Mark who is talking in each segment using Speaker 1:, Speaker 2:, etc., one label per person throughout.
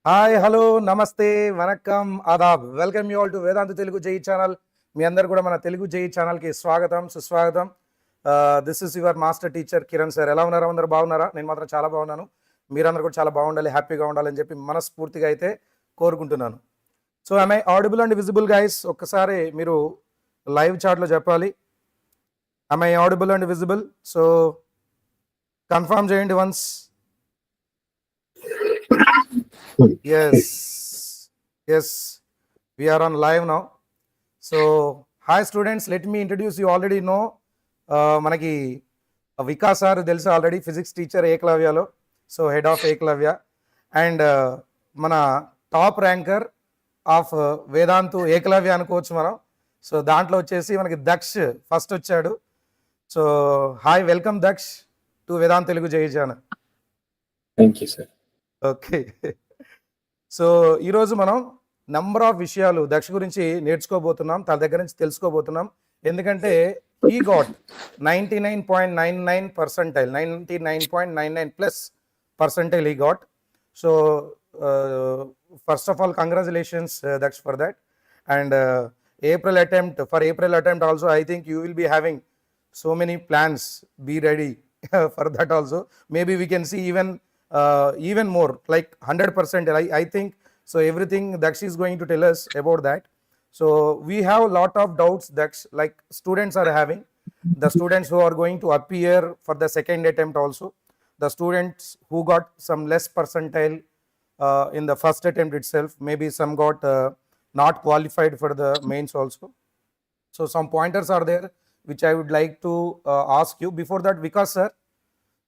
Speaker 1: Hi hello నమస్తే వనక్కం ఆదాబ్ welcome you all to Vedantu Telugu JEE channel. మీ అందరు కూడా మన తెలుగు జేఈ ఛానల్కి స్వాగతం సుస్వాగతం. This is your master teacher Kiran sir. ఎలా ఉన్నారు? అందరూ బాగున్నారా? నేను మాత్రం చాలా బాగున్నాను. మీరందరూ కూడా చాలా బాగుండాలి, హ్యాపీగా ఉండాలని చెప్పి మనస్ఫూర్తిగా అయితే కోరుకుంటున్నాను. So I I audible and visible guys? ఒక్కసారి మీరు లైవ్ చాట్లో చెప్పాలి. I audible and visible? So confirm చేయండి once. Yes, we are on live now. So hi students, let me introduce you. Already know manaki Vikas sir telusu already, physics teacher Eklavya lo, so head of Eklavya, and mana top ranker of Vedantu Eklavya anukochu manam. So dantlo vachesi manaki Daksh first vachadu. So hi, welcome Daksh to Vedantu Telugu JEE channel.
Speaker 2: Thank you sir.
Speaker 1: Okay, so ఈరోజు మనం number of విషయాలు దక్ష గురించి నేర్చుకోబోతున్నాం, తన దగ్గర నుంచి తెలుసుకోబోతున్నాం. ఎందుకంటే ఈ గాట్ 99.99 పర్సెంటైల్, 99.99 ప్లస్ పర్సెంటైల్ ఈ got. So first of all congratulations Daksha for that. And April attempt also, I think you will be having so many plans. Be ready for that also. Maybe we can see even more, like 100%. I think so. Everything Daksh is going to tell us about that. So we have a lot of doubts that like students are having. The students who are going to appear for the second attempt also, the students who got some less percentile in the first attempt itself, maybe some got not qualified for the mains also. So some pointers are there which I would like to ask you. Before that, Vikas sir,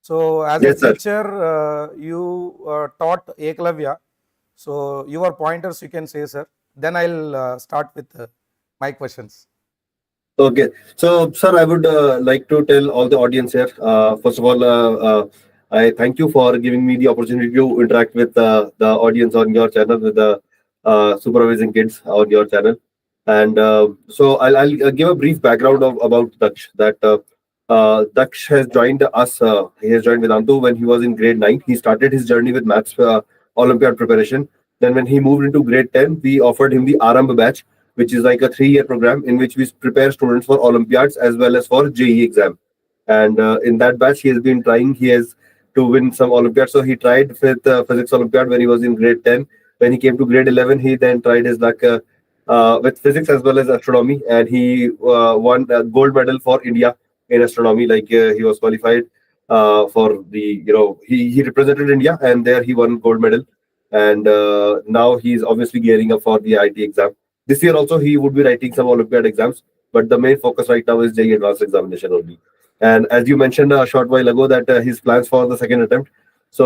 Speaker 1: so as
Speaker 2: Yes,
Speaker 1: a teacher, you taught Eklavya. So your pointers you can say, sir. Then I'll start with my questions.
Speaker 2: Okay. So, sir, I would like to tell all the audience here. First of all, I thank you for giving me the opportunity to interact with the audience on your channel, with the supervising kids on your channel. And so I'll give a brief background about Daksh. That Daksh has joined us. He has joined Vedantu when he was in grade 9. He started his journey with maths Olympiad preparation. Then when he moved into grade 10, we offered him the Arambh batch, which is like a 3-year program in which we prepare students for Olympiads as well as for JEE exam. And in that batch, he has been trying. He has to win some Olympiads. So he tried with physics Olympiad when he was in grade 10. When he came to grade 11, he then tried his luck with physics as well as astronomy, and he won a gold medal for India in astronomy. Like he was qualified for the, he represented India, and there he won gold medal. And now he's obviously gearing up for the IT exam. This year also he would be writing some Olympiad exams, but the main focus right now is JEE Advanced examination only. And as you mentioned a short while ago that his plans for the second attempt. So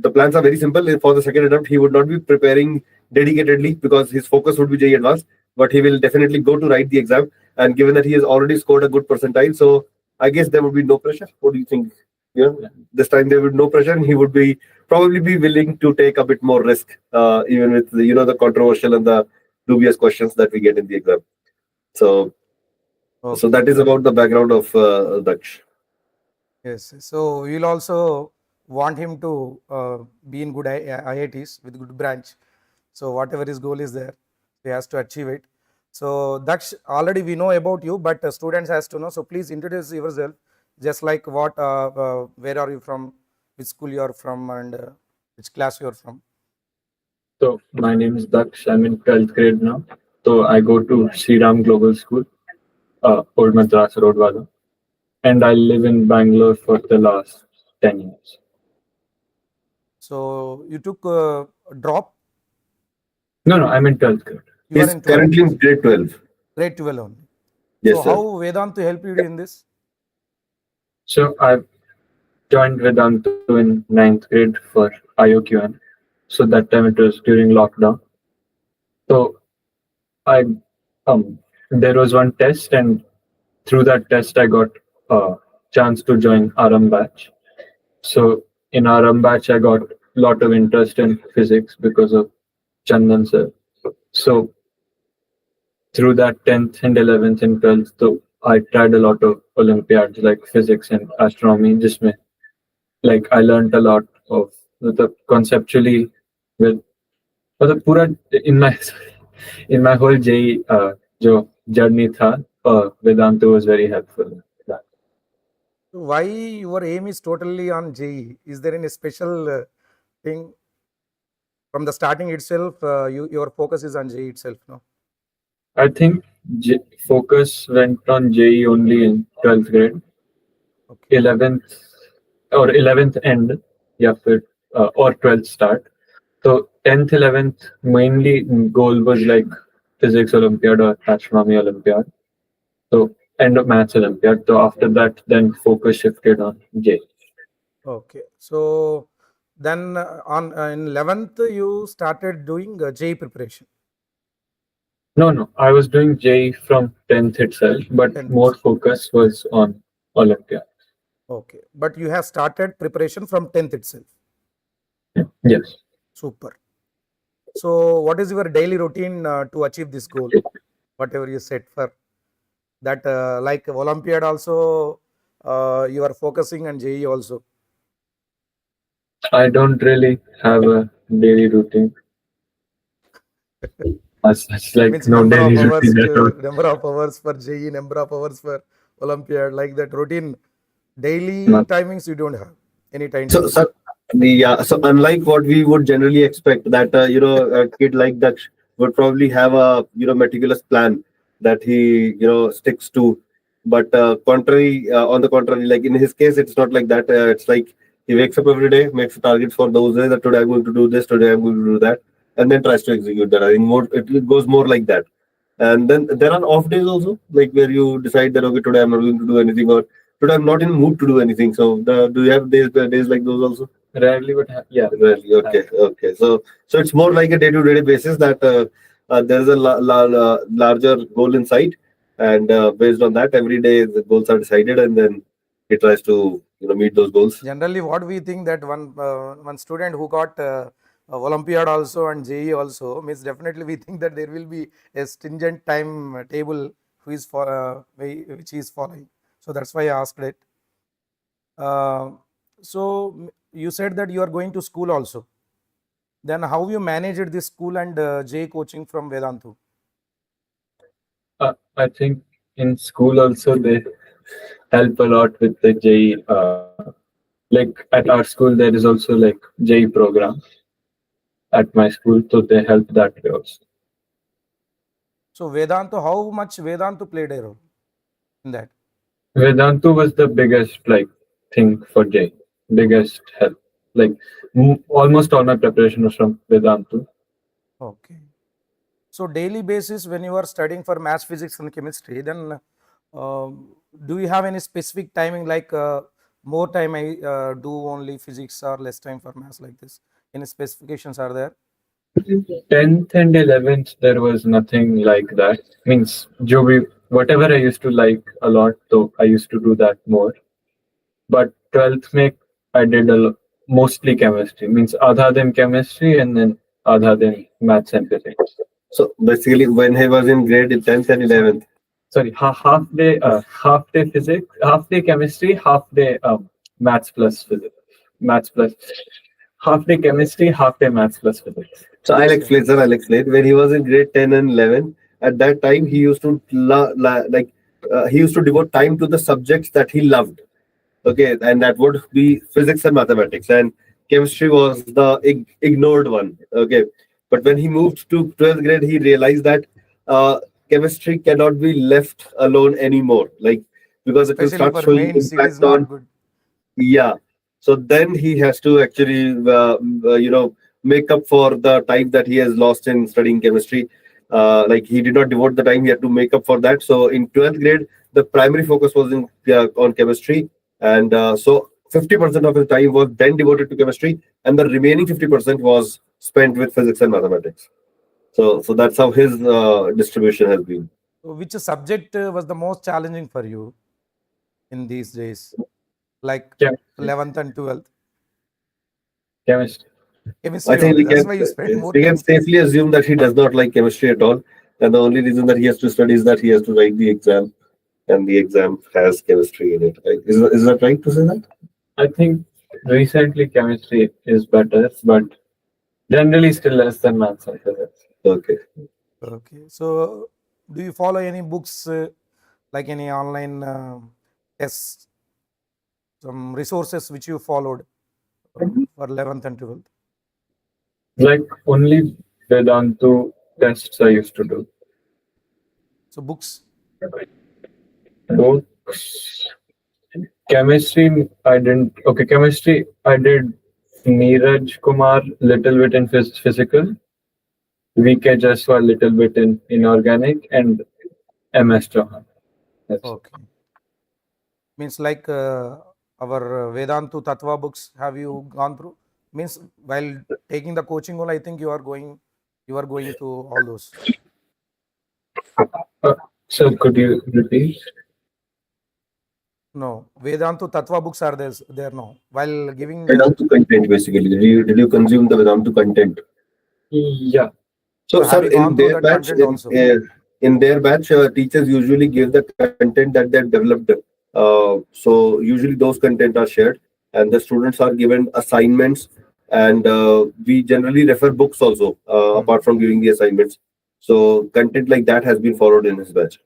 Speaker 2: the plans are very simple. For the second attempt, he would not be preparing dedicatedly because his focus would be JEE Advanced, but he will definitely go to write the exam. And given that he has already scored a good percentile, so I guess there would be no pressure. What do you think? This time there would be no pressure. He would probably be willing to take a bit more risk, even with the controversial and the dubious questions that we get in the exam. So,
Speaker 1: Okay.
Speaker 2: So that is about the background of Daksh.
Speaker 1: Yes. So we'll also want him to be in good IITs with good branch. So whatever his goal is there, he has to achieve it. So Daksh, already we know about you, but students has to know. So please introduce yourself, just like what, where are you from, which school you are from, and which class you are from.
Speaker 3: So my name is Daksh. I'm in 12th grade now. So I go to Sri Ram Global School, Old Madras Road Wala, and I live in Bangalore for the last 10 years.
Speaker 1: So you took a drop?
Speaker 3: No, I'm in 12th grade.
Speaker 1: You are
Speaker 2: He's
Speaker 1: in 12th.
Speaker 2: currently in grade 12.
Speaker 1: Grade 12 only.
Speaker 2: Yes,
Speaker 1: So
Speaker 2: sir.
Speaker 1: how Vedantu helped you in this?
Speaker 3: So I joined Vedantu in 9th grade for IOQN. So that time it was during lockdown. So there was one test, and through that test I got a chance to join Arambh batch. So in Arambh batch I got a lot of interest in physics because of Chandan sir. So through that 10th and 11th and 12th, so I tried a lot of Olympiads like physics and astronomy. Just like I learned a lot of the conceptually with for the pura in my whole JEE jo journey tha, Vedantu was very helpful in that.
Speaker 1: Why your aim is totally on JEE? Is there any special thing from the starting itself? Your focus is on JEE itself, no?
Speaker 3: I think focus went on JEE only in 12th grade.
Speaker 1: Okay.
Speaker 3: 11th end, yeah, or 12th start. So 10th, 11th, mainly goal was like physics Olympiad or astronomy Olympiad. So end of maths Olympiad. So after that, then focus shifted on JEE.
Speaker 1: Okay. So then on in 11th you started doing JEE preparation.
Speaker 3: No, I was doing JEE from 10th itself, but
Speaker 1: 10th
Speaker 3: more
Speaker 1: itself.
Speaker 3: focus was on Olympiad.
Speaker 1: Okay. But you have started preparation from 10th itself.
Speaker 3: Yes.
Speaker 1: Super. So what is your daily routine to achieve this goal? Whatever you set for that, like Olympiad also, you are focusing on JEE also.
Speaker 3: I don't really have a daily routine. As such, like
Speaker 1: Means
Speaker 3: no
Speaker 1: number
Speaker 3: daily
Speaker 1: of hours
Speaker 3: routine at all.
Speaker 1: to number of hours for JEE, number of hours for Olympiad, like that routine. Daily
Speaker 3: No.
Speaker 1: timings you don't have any
Speaker 2: So,
Speaker 1: timetable.
Speaker 2: sir, so unlike what we would generally expect, that a kid like Daksh would probably have a meticulous plan that he sticks to. But on the contrary, like in his case, it's not like that. It's like he wakes up every day, makes targets for those days that today I'm going to do this, today I'm going to do that, and then tries to execute that. I think more it goes more like that. And then there are off days also, like where you decide that okay, today I'm not going to do anything, or today I'm not in the mood to do anything. So do you have days like those also?
Speaker 3: Rarely, but yeah.
Speaker 2: Rarely. Okay. So it's more like a day-to-day basis that there is a larger goal in sight, and based on that, every day the goals are decided, and then he tries to meet those goals.
Speaker 1: Generally, what we think that one student who got Olympiad also and JEE also means definitely we think that there will be a stringent time table who is for which he is following. So that's why I asked it. So you said that you are going to school also. Then how you managed this school and JEE coaching from Vedantu?
Speaker 3: I think in school also they help a lot with the JEE. Like at our school, there is also like JEE program at my school, so they help that way also.
Speaker 1: So Vedantu, how much Vedantu played a role in that?
Speaker 3: Vedantu was the biggest like thing for JEE, biggest help. Like almost all my preparation was from Vedantu.
Speaker 1: Okay. So daily basis when you are studying for maths, physics and chemistry, then do you have any specific timing like more time I do only physics or less time for maths like this? Any specifications are there?
Speaker 3: 10th and 11th, there was nothing like that. Means, whatever I used to like a lot, so I used to do that more. But 12th make I did mostly chemistry. Means adha then chemistry and then adha then maths and physics.
Speaker 2: So basically, when he was in grade 10th and 11th.
Speaker 3: Sorry, half day physics, half day chemistry, half day maths plus physics, maths plus half day chemistry, half day maths plus physics.
Speaker 2: So I'll explain, sir. I'll explain. When he was in grade 10 and 11, at that time he used to he used to devote time to the subjects that he loved. Okay, and that would be physics and mathematics, and chemistry was the ignored one. Okay, but when he moved to 12th grade, he realized that chemistry cannot be left alone anymore. Like because it will
Speaker 1: Especially
Speaker 2: start
Speaker 1: for
Speaker 2: showing
Speaker 1: mains, it is
Speaker 2: impact
Speaker 1: not
Speaker 2: on.
Speaker 1: good.
Speaker 2: Yeah. So then he has to actually, make up for the time that he has lost in studying chemistry. Like he did not devote the time; he had to make up for that. So in 12th grade, the primary focus was on chemistry, and so 50% of his time was then devoted to chemistry, and the remaining 50% was spent with physics and mathematics. So that's how his distribution has been.
Speaker 1: So which subject was the most challenging for you in these days, like
Speaker 3: Chemistry.
Speaker 1: 11th and 12th?
Speaker 3: Chemistry.
Speaker 2: I
Speaker 1: Chemistry
Speaker 2: think
Speaker 1: only. That's why you spend more
Speaker 2: we can
Speaker 1: time.
Speaker 2: safely assume that he does not like chemistry at all. And the only reason that he has to study is that he has to write the exam, and the exam has chemistry in it. Right? Is that right to say that?
Speaker 3: I think recently chemistry is better, but Generally, still less than maths and physics.
Speaker 2: Okay.
Speaker 1: Okay. So, do you follow any books like any online tests, some resources which you followed for 11th and 12th?
Speaker 3: Like only Vedantu tests I used to do.
Speaker 1: So, books.
Speaker 3: Books. Chemistry, I didn't. Okay, chemistry, I did Neeraj Kumar, little bit in physical, VK Jaswal, little bit in inorganic, and MS Chauhan. That's it.
Speaker 1: Okay. Means like our Vedantu Tattva books, have you gone through? Means while taking the coaching only, I think you are going to all those.
Speaker 3: Sir, could you repeat?
Speaker 1: No, Vedantu Tattva books are there now. While giving
Speaker 2: Vedantu content, basically. Did you consume the Vedantu content?
Speaker 3: Yeah.
Speaker 2: So,
Speaker 1: So have
Speaker 2: sir,
Speaker 1: you gone through that content also?
Speaker 2: In their batch, teachers usually give the content that they've developed. So usually those content are shared, and the students are given assignments, and we generally refer books also, apart from giving the assignments. So content like that has been followed in his batch.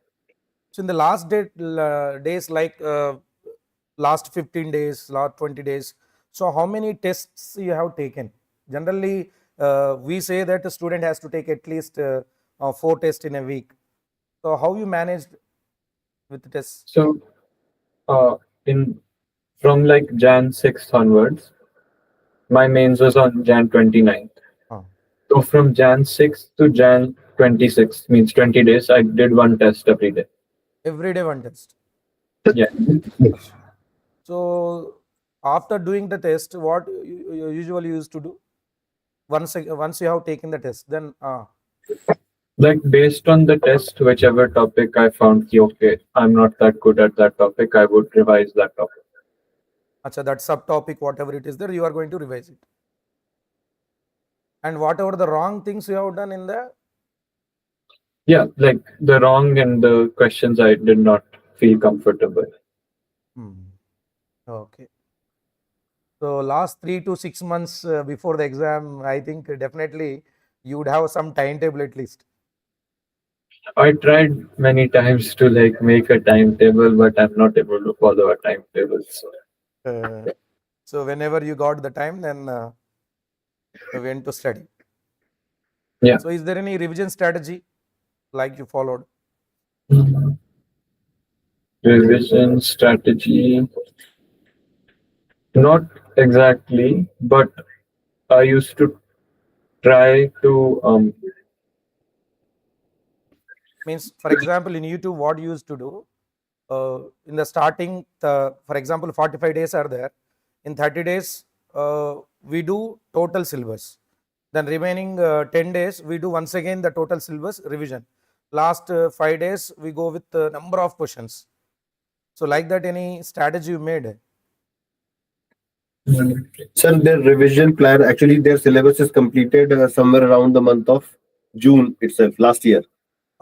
Speaker 1: So in the last days, like last 15 days, last 20 days, so how many tests you have taken? Generally, we say that a student has to take at least 4 tests in a week. So how you managed with the tests?
Speaker 3: So, in from like Jan 6th onwards, my mains was on Jan 29th.
Speaker 1: Oh.
Speaker 3: So from Jan 6th to Jan 26th, means 20 days, I did one test every day.
Speaker 1: Every day one test.
Speaker 3: Yeah.
Speaker 1: So after doing the test, what you usually used to do? Once you have taken the test, then
Speaker 3: Like based on the test, whichever topic I found, okay, I'm not that good at that topic, I would revise that topic.
Speaker 1: acha, that subtopic, whatever it is there, you are going to revise it. And whatever the wrong things you have done in the
Speaker 3: Yeah, like the wrong and the questions I did not feel comfortable.
Speaker 1: Okay. So last 3 to 6 months before the exam, I think definitely you would have some timetable at least.
Speaker 3: I tried many times to like make a timetable, but I'm not able to follow a timetable.
Speaker 1: So whenever you got the time, then you went to study.
Speaker 3: Yeah.
Speaker 1: So is there any revision strategy like you followed?
Speaker 3: Revision strategy. Not exactly, but I used to try to
Speaker 1: Means, for example, in YouTube, what you used to do in the starting, for example, 45 days are there. In 30 days, we do total syllabus. Then remaining 10 days, we do once again the total syllabus revision. Last 5 days, we go with the number of questions. So like that, any strategy you made?
Speaker 2: Sir, their revision plan, actually their syllabus is completed somewhere around the month of June itself, last year.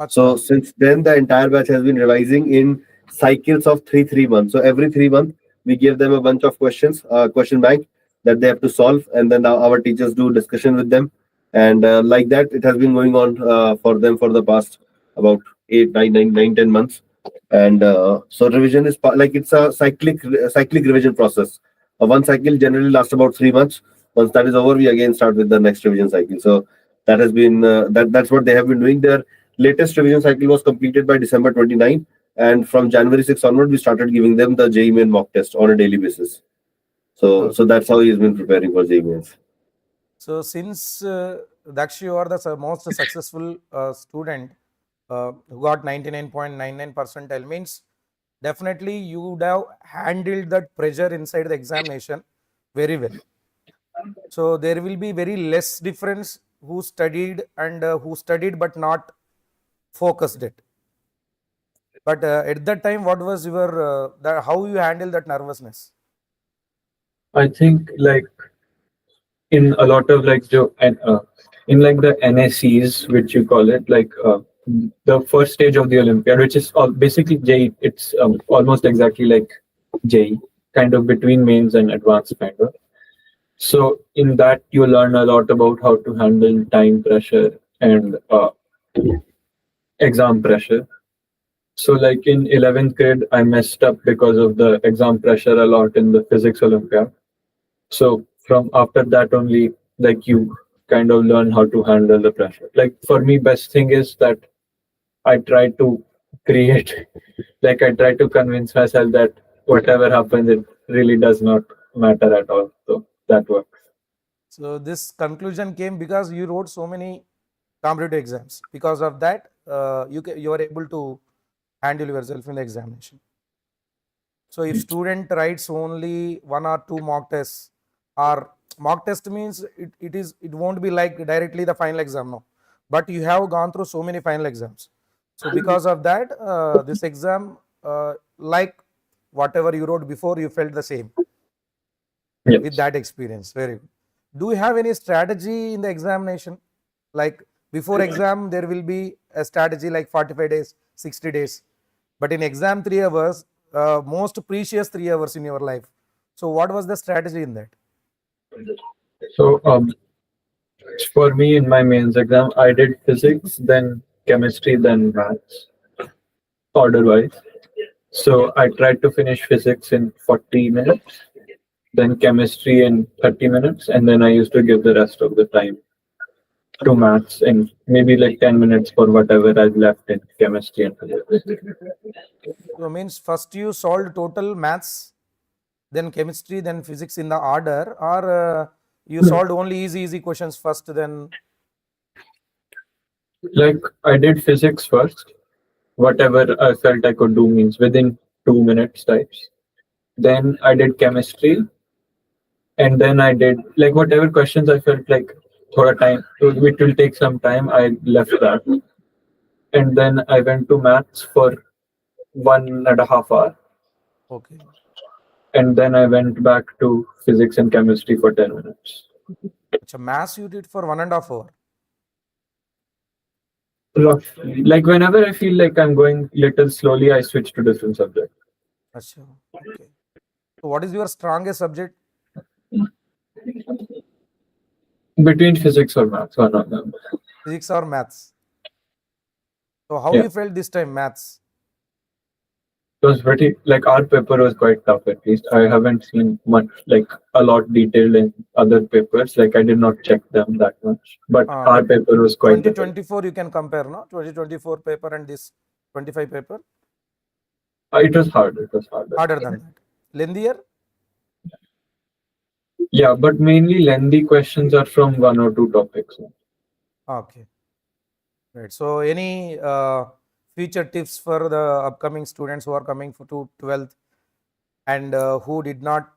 Speaker 2: So
Speaker 1: Acha.
Speaker 2: since then, the entire batch has been revising in cycles of 3 months. So every 3 months, we give them a bunch of questions, question bank that they have to solve, and then our teachers do discussion with them, and like that, it has been going on for them for the past about 10 months. And so revision is like it's a cyclic revision process. One cycle generally lasts about 3 months. Once that is over, we again start with the next revision cycle. So that has been that's what they have been doing. Their latest revision cycle was completed by December 29, and from January 6 onward, we started giving them the JEE Main mock test on a daily basis. So that's how he's been preparing for JEE Mains.
Speaker 1: So since Daksh, you are the most successful student who got 99.99 percentile, means definitely you would have handled that pressure inside the examination very well. So there will be very less difference who studied and who studied but not focused it. But at that time, what was your how you handle that nervousness?
Speaker 3: I think like in a lot of like in like the NSCs, which you call it, like the first stage of the Olympiad, which is basically JEE. It's almost exactly like JEE, kind of between mains and advanced kind of. So in that you learn a lot about how to handle time pressure and exam pressure. So like in 11th grade, I messed up because of the exam pressure a lot in the physics Olympiad. So from after that only, like you kind of learn how to handle the pressure. Like for me, best thing is that I try to create, like I try to convince myself that whatever happens, it really does not matter at all. So that works.
Speaker 1: So this conclusion came because you wrote so many competitive exams. Because of that, you are able to handle yourself in the examination. So if student writes only one or two mock tests, or mock test means it won't be like directly the final exam, no. But you have gone through so many final exams. So because of that, this exam, like whatever you wrote before, you felt the same with
Speaker 3: Yes.
Speaker 1: that experience. Very good. Do you have any strategy in the examination? Like before exam, there will be a strategy like 45 days, 60 days. But in exam 3 hours, most precious 3 hours in your life. So what was the strategy in that?
Speaker 3: So for me in my mains exam, I did physics, then chemistry, then maths, order wise. So I tried to finish physics in 40 minutes, then chemistry in 30 minutes, and then I used to give the rest of the time to maths and maybe like 10 minutes for whatever I left in chemistry and physics.
Speaker 1: So means first you solved total maths, then chemistry, then physics in the order, or you solved only easy questions first, then
Speaker 3: Like I did physics first, whatever I felt I could do means within 2 minutes types. Then I did chemistry, and then I did like whatever questions I felt like thoda time it will take some time. I left that, and then I went to maths for 1.5 hours,
Speaker 1: okay.
Speaker 3: and then I went back to physics and chemistry for 10 minutes.
Speaker 1: So maths you did for 1.5 hours.
Speaker 3: Roughly, like whenever I feel like I'm going little slowly, I switch to different subject.
Speaker 1: Achha, okay. So what is your strongest subject?
Speaker 3: Between physics or maths, one of them.
Speaker 1: Physics or maths? So how
Speaker 3: Yeah.
Speaker 1: you felt this time maths?
Speaker 3: It was pretty like our paper was quite tough at least. I haven't seen much like a lot detailed in other papers. Like I did not check them that much. But our
Speaker 1: But
Speaker 3: paper was quite difficult.
Speaker 1: 2024 you can compare, no? 2024 paper and this 25 paper?
Speaker 3: It was hard. It was hard.
Speaker 1: Harder than that. Lengthier?
Speaker 3: Yeah, but mainly lengthy questions are from one or two topics.
Speaker 1: Okay. Right. So any future tips for the upcoming students who are coming to 12th and who did not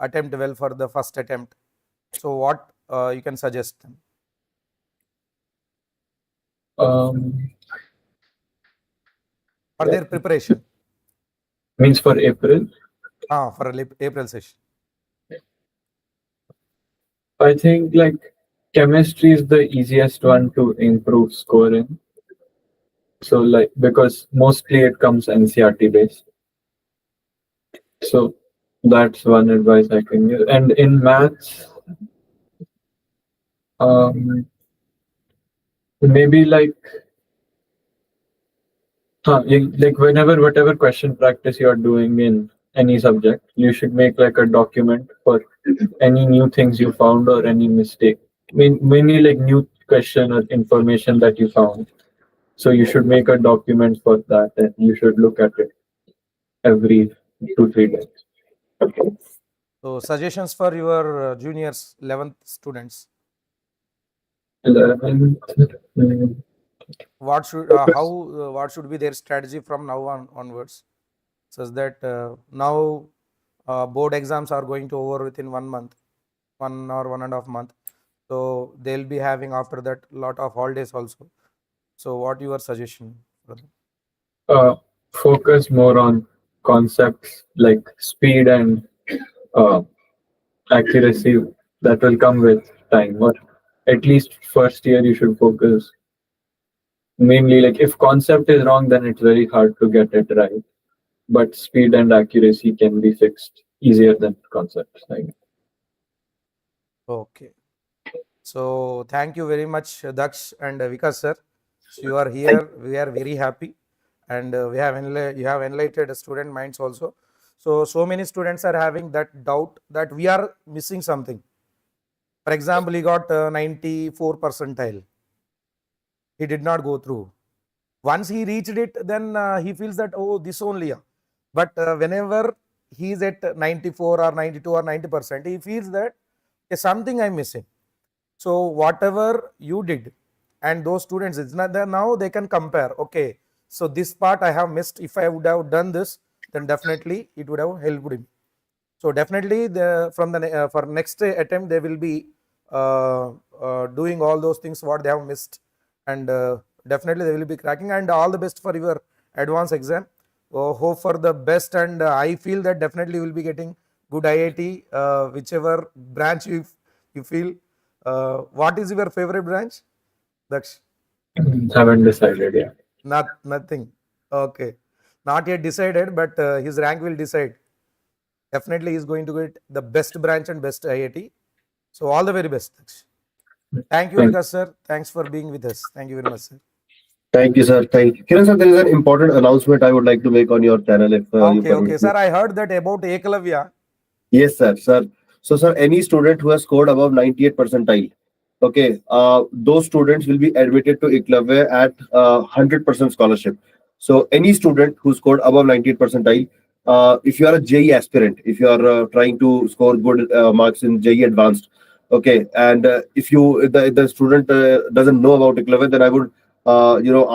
Speaker 1: attempt well for the first attempt? So what you can suggest them? For their preparation?
Speaker 3: Means for April.
Speaker 1: For April session.
Speaker 3: I think like chemistry is the easiest one to improve scoring. So like because mostly it comes NCRT based. So that's one advice I can give. And in maths, maybe like like whenever whatever question practice you are doing in any subject, you should make like a document for any new things you found or any mistake. Mainly like new question or information that you found. So you should make a document for that, and you should look at it every 2-3 days.
Speaker 1: So suggestions for your juniors, 11th students.
Speaker 3: 11th,
Speaker 1: What should what should be their strategy from now onwards, such that now board exams are going to over within 1 month, 1 or 1.5 month. So they'll be having after that lot of holidays also. So what your suggestion for them?
Speaker 3: Focus more on concepts like speed and accuracy that will come with time, or at least first year you should focus mainly like if concept is wrong, then it's very hard to get it right, but speed and accuracy can be fixed easier than concepts. Like
Speaker 1: Okay. So thank you very much, Daksh and Vikas sir. So you are here. We are very happy, and you have enlightened student minds also. So many students are having that doubt that we are missing something. For example, he got 94 percentile. He did not go through. Once he reached it, then he feels that, oh, this only. But whenever he is at 94 or 92 or 90%, he feels that there's something I'm missing. So whatever you did, and those students, it's not that now they can compare. Okay, so this part I have missed. If I would have done this, then definitely it would have helped him. So definitely for next attempt they will be doing all those things what they have missed, and definitely they will be cracking. And all the best for your advanced exam. Hope for the best, and I feel that definitely you will be getting good IIT, whichever branch you feel. What is your favorite branch, Daksh?
Speaker 3: Haven't decided yet.
Speaker 1: Nothing. Okay, not yet decided, but his rank will decide. Definitely he is going to get the best branch and best IIT. So all the very best, Daksh. Thank you,
Speaker 3: Thank-
Speaker 1: Vikas sir. Thanks for being with us. Thank you very much, sir.
Speaker 2: Thank you, sir. Thank you. Kiran sir, there is an important announcement I would like to make on your channel if you
Speaker 1: Okay,
Speaker 2: permit
Speaker 1: okay,
Speaker 2: me.
Speaker 1: sir. I heard that about Eklavya.
Speaker 2: Yes, sir. Sir. So, sir, any student who has scored above 98 percentile, okay, those students will be admitted to Eklavya at 100% scholarship. So, any student who scored above 98 percentile, if you are a JEE aspirant, if you are trying to score good marks in JEE Advanced, okay, and if the student doesn't know about Eklavya, then I would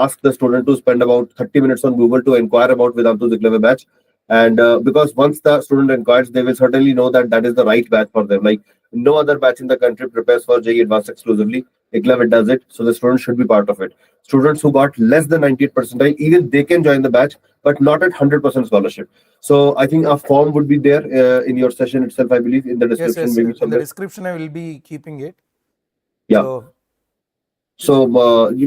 Speaker 2: ask the student to spend about 30 minutes on Google to inquire about Vedantu's Eklavya batch. And because once the student inquires, they will certainly know that that is the right batch for them. Like no other batch in the country prepares for JEE Advanced exclusively. Eklavya does it, so the student should be part of it. Students who got less than 98 percentile, even they can join the batch, but not at 100% scholarship. So I think a form would be there in your session itself, I believe, in the
Speaker 1: Yes,
Speaker 2: description,
Speaker 1: yes.
Speaker 2: maybe
Speaker 1: In the
Speaker 2: somewhere.
Speaker 1: description, I will be keeping it.
Speaker 2: Yeah.
Speaker 1: So
Speaker 2: So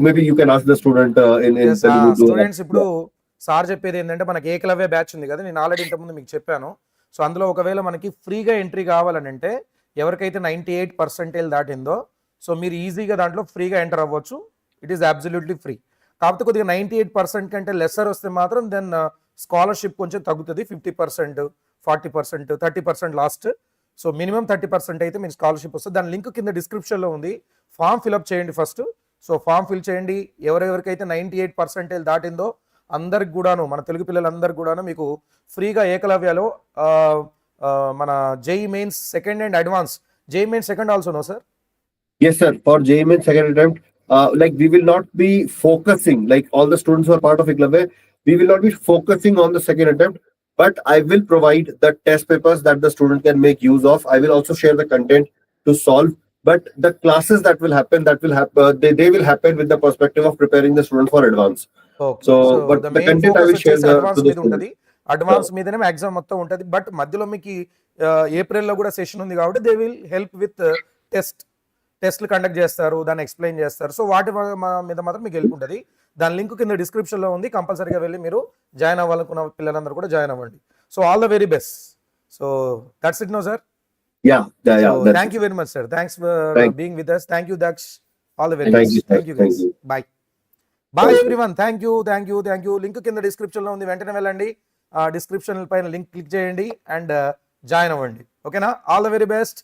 Speaker 2: maybe you can ask the student in
Speaker 1: yes
Speaker 2: Telugu to.
Speaker 1: Students ఇప్పుడు sir చెప్పేది ఏంటంటే మనకి Eklavya batch ఉంది కదా, నేను already ఇంతకుముందు మీకు చెప్పాను. సో అందులో ఒకవేళ మనకి ఫ్రీగా ఎంట్రీ కావాలని అంటే ఎవరికైతే 98% దాటిందో సో మీరు ఈజీగా దాంట్లో ఫ్రీగా ఎంటర్ అవ్వచ్చు. It is absolutely free. కాకపోతే కొద్దిగా 98% కంటే లెస్సర్ వస్తే మాత్రం దెన్ స్కాలర్షిప్ కొంచెం తగ్గుతుంది. 50%, 40%, 30% లాస్ట్. సో మినిమం 30% అయితే మీకు స్కాలర్షిప్ వస్తుంది. దాని లింక్ కింద డిస్క్రిప్షన్లో ఉంది. ఫామ్ ఫిల్అప్ చేయండి ఫస్ట్. సో ఫామ్ ఫిల్ చేయండి. ఎవరెవరికైతే 98% దాటిందో అందరికి కూడాను, మన తెలుగు పిల్లలందరికి కూడాను మీకు ఫ్రీగా ఏకలవ్యలో మన JEE Mains second and advance. JEE Mains second also no sir?
Speaker 2: Yes, sir. For JEE second attempt, like we will not be focusing, like all the students who are part of Eklavya, we will not be focusing on the second attempt, but I will provide the test papers that the student can make use of. I will also share the content to solve, but the classes that will happen, they will happen with the perspective of preparing the student for advance.
Speaker 1: Okay.
Speaker 2: So,
Speaker 1: so
Speaker 2: but
Speaker 1: the
Speaker 2: the
Speaker 1: main
Speaker 2: content I
Speaker 1: focus
Speaker 2: will share
Speaker 1: వచ్చేసి advance
Speaker 2: to the
Speaker 1: మీద
Speaker 2: student.
Speaker 1: ఉంటుంది. Advance మీదనే maximum మొత్తం ఉంటుంది. But మధ్యలో మీకు ఏప్రిల్లో కూడా సెషన్ ఉంది కాబట్టి దే విల్ హెల్ప్ విత్ టెస్ట్లు కండక్ట్ చేస్తారు, దాన్ని ఎక్స్ప్లెయిన్ చేస్తారు. సో వాటి మీద మాత్రం మీకు హెల్ప్ ఉంటుంది. దాని లింక్ కింద డిస్క్రిప్షన్లో ఉంది. కంపల్సరీగా వెళ్ళి మీరు జాయిన్ అవ్వాలనుకున్న పిల్లలందరూ కూడా జాయిన్ అవ్వండి. So all the very best. So that's it no sir.
Speaker 2: Yeah. That's
Speaker 1: thank
Speaker 2: it.
Speaker 1: You very much sir. Thanks for
Speaker 2: Thank-
Speaker 1: being with us. Thank you Daksh. All the very
Speaker 2: Thank
Speaker 1: best.
Speaker 2: you, sir.
Speaker 1: Thank you
Speaker 2: Thank
Speaker 1: guys.
Speaker 2: you.
Speaker 1: Bye bye
Speaker 2: Bye.
Speaker 1: Everyone. Thank you. Link కింద డిస్క్రిప్షన్లో ఉంది. వెంటనే వెళ్ళండి, description పైన link click చేయండి and join అవ్వండి. ఓకేనా? All the very best.